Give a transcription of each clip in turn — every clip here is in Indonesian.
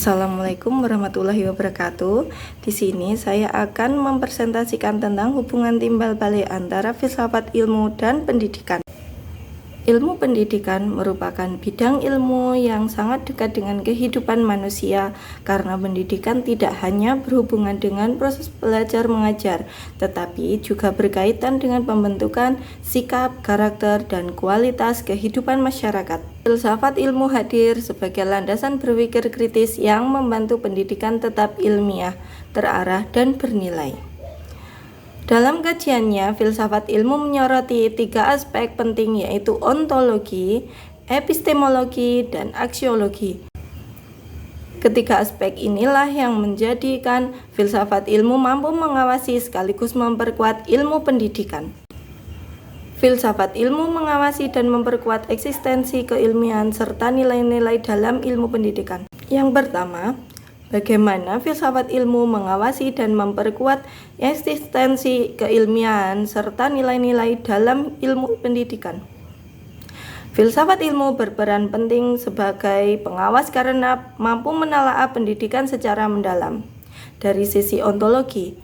Assalamualaikum warahmatullahi wabarakatuh. Di sini saya akan mempresentasikan tentang hubungan timbal balik antara filsafat ilmu dan pendidikan. Ilmu pendidikan merupakan bidang ilmu yang sangat dekat dengan kehidupan manusia karena pendidikan tidak hanya berhubungan dengan proses belajar mengajar, tetapi juga berkaitan dengan pembentukan sikap, karakter, dan kualitas kehidupan masyarakat. Filsafat ilmu hadir sebagai landasan berpikir kritis yang membantu pendidikan tetap ilmiah, terarah, dan bernilai. Dalam kajiannya, filsafat ilmu menyoroti 3 aspek penting yaitu ontologi, epistemologi, dan aksiologi. Ketiga aspek inilah yang menjadikan filsafat ilmu mampu mengawasi sekaligus memperkuat ilmu pendidikan. Filsafat ilmu mengawasi dan memperkuat eksistensi keilmian serta nilai-nilai dalam ilmu pendidikan. Yang pertama, bagaimana filsafat ilmu mengawasi dan memperkuat eksistensi keilmian serta nilai-nilai dalam ilmu pendidikan. Filsafat ilmu berperan penting sebagai pengawas karena mampu menelaah pendidikan secara mendalam. Dari sisi ontologi,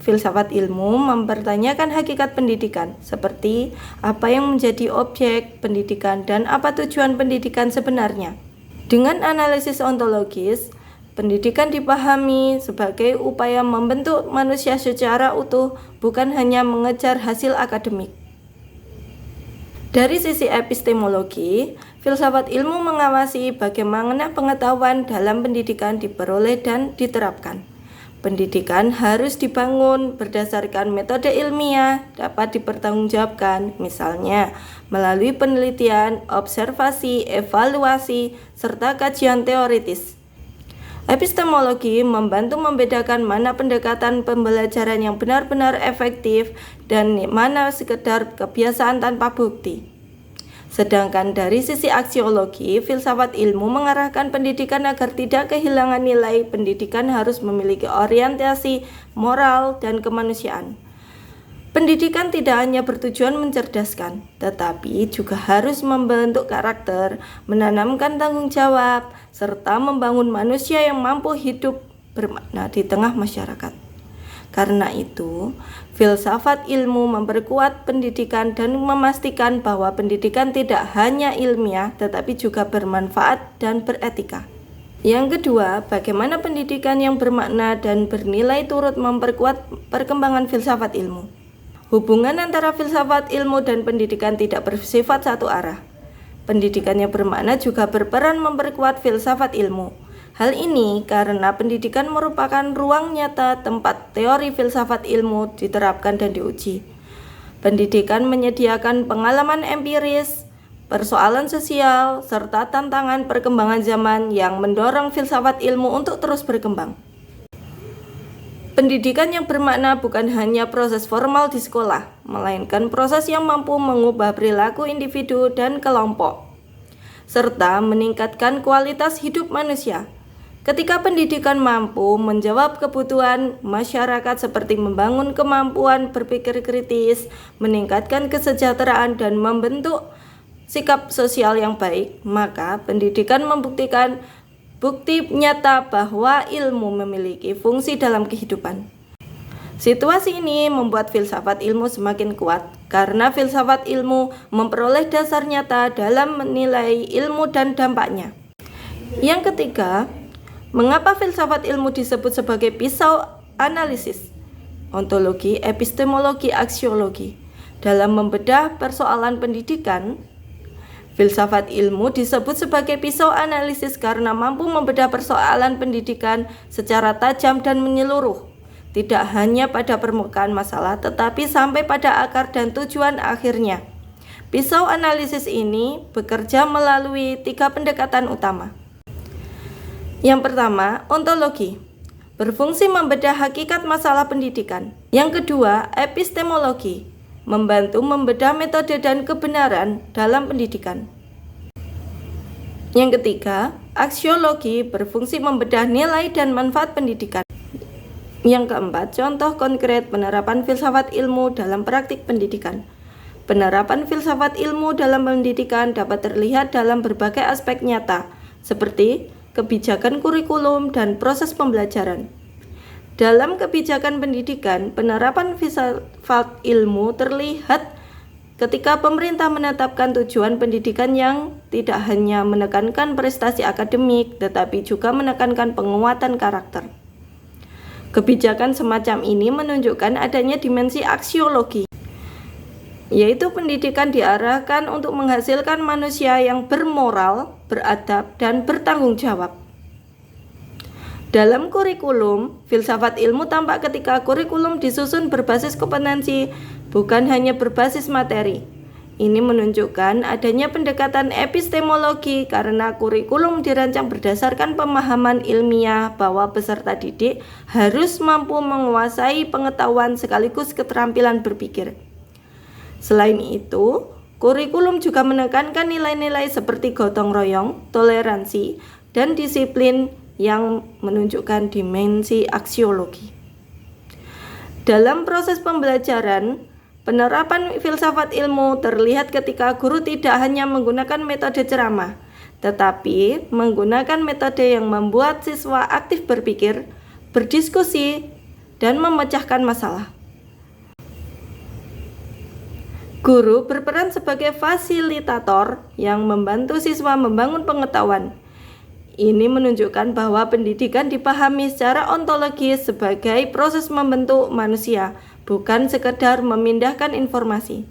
filsafat ilmu mempertanyakan hakikat pendidikan, seperti apa yang menjadi objek pendidikan dan apa tujuan pendidikan sebenarnya. Dengan analisis ontologis, pendidikan dipahami sebagai upaya membentuk manusia secara utuh, bukan hanya mengejar hasil akademik. Dari sisi epistemologi, filsafat ilmu mengawasi bagaimana pengetahuan dalam pendidikan diperoleh dan diterapkan. Pendidikan harus dibangun berdasarkan metode ilmiah, dapat dipertanggungjawabkan, misalnya melalui penelitian, observasi, evaluasi, serta kajian teoritis. Epistemologi membantu membedakan mana pendekatan pembelajaran yang benar-benar efektif dan mana sekedar kebiasaan tanpa bukti. Sedangkan dari sisi aksiologi, filsafat ilmu mengarahkan pendidikan agar tidak kehilangan nilai. Pendidikan harus memiliki orientasi moral dan kemanusiaan. Pendidikan tidak hanya bertujuan mencerdaskan, tetapi juga harus membentuk karakter, menanamkan tanggung jawab, serta membangun manusia yang mampu hidup bermakna di tengah masyarakat. Karena itu, filsafat ilmu memperkuat pendidikan dan memastikan bahwa pendidikan tidak hanya ilmiah, tetapi juga bermanfaat dan beretika. Yang kedua, bagaimana pendidikan yang bermakna dan bernilai turut memperkuat perkembangan filsafat ilmu. Hubungan antara filsafat ilmu dan pendidikan tidak bersifat satu arah. Pendidikan yang bermakna juga berperan memperkuat filsafat ilmu. Hal ini karena pendidikan merupakan ruang nyata tempat teori filsafat ilmu diterapkan dan diuji. Pendidikan menyediakan pengalaman empiris, persoalan sosial, serta tantangan perkembangan zaman yang mendorong filsafat ilmu untuk terus berkembang. Pendidikan yang bermakna bukan hanya proses formal di sekolah, melainkan proses yang mampu mengubah perilaku individu dan kelompok, serta meningkatkan kualitas hidup manusia. Ketika pendidikan mampu menjawab kebutuhan masyarakat seperti membangun kemampuan berpikir kritis, meningkatkan kesejahteraan, dan membentuk sikap sosial yang baik, maka pendidikan membuktikan bukti nyata bahwa ilmu memiliki fungsi dalam kehidupan. Situasi ini membuat filsafat ilmu semakin kuat karena filsafat ilmu memperoleh dasar nyata dalam menilai ilmu dan dampaknya. Yang ketiga, mengapa filsafat ilmu disebut sebagai pisau analisis? Ontologi, epistemologi, aksiologi. Dalam membedah persoalan pendidikan, filsafat ilmu disebut sebagai pisau analisis karena mampu membedah persoalan pendidikan secara tajam dan menyeluruh, tidak hanya pada permukaan masalah tetapi sampai pada akar dan tujuan akhirnya. Pisau analisis ini bekerja melalui 3 pendekatan utama. Yang pertama, ontologi, berfungsi membedah hakikat masalah pendidikan. Yang kedua, epistemologi, membantu membedah metode dan kebenaran dalam pendidikan. Yang ketiga, aksiologi, berfungsi membedah nilai dan manfaat pendidikan. Yang keempat, contoh konkret penerapan filsafat ilmu dalam praktik pendidikan. Penerapan filsafat ilmu dalam pendidikan dapat terlihat dalam berbagai aspek nyata, seperti kebijakan kurikulum, dan proses pembelajaran. Dalam kebijakan pendidikan, penerapan filsafat ilmu terlihat ketika pemerintah menetapkan tujuan pendidikan yang tidak hanya menekankan prestasi akademik, tetapi juga menekankan penguatan karakter. Kebijakan semacam ini menunjukkan adanya dimensi aksiologi, yaitu pendidikan diarahkan untuk menghasilkan manusia yang bermoral, beradab, dan bertanggung jawab. Dalam kurikulum, filsafat ilmu tampak ketika kurikulum disusun berbasis kompetensi, bukan hanya berbasis materi. Ini menunjukkan adanya pendekatan epistemologi karena kurikulum dirancang berdasarkan pemahaman ilmiah bahwa peserta didik harus mampu menguasai pengetahuan sekaligus keterampilan berpikir. Selain itu, kurikulum juga menekankan nilai-nilai seperti gotong royong, toleransi, dan disiplin yang menunjukkan dimensi aksiologi. Dalam proses pembelajaran, penerapan filsafat ilmu terlihat ketika guru tidak hanya menggunakan metode ceramah, tetapi menggunakan metode yang membuat siswa aktif berpikir, berdiskusi, dan memecahkan masalah. Guru berperan sebagai fasilitator yang membantu siswa membangun pengetahuan. Ini menunjukkan bahwa pendidikan dipahami secara ontologis sebagai proses membentuk manusia, bukan sekedar memindahkan informasi.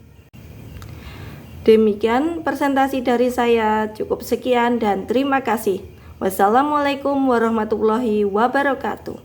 Demikian presentasi dari saya, cukup sekian dan terima kasih. Wassalamualaikum warahmatullahi wabarakatuh.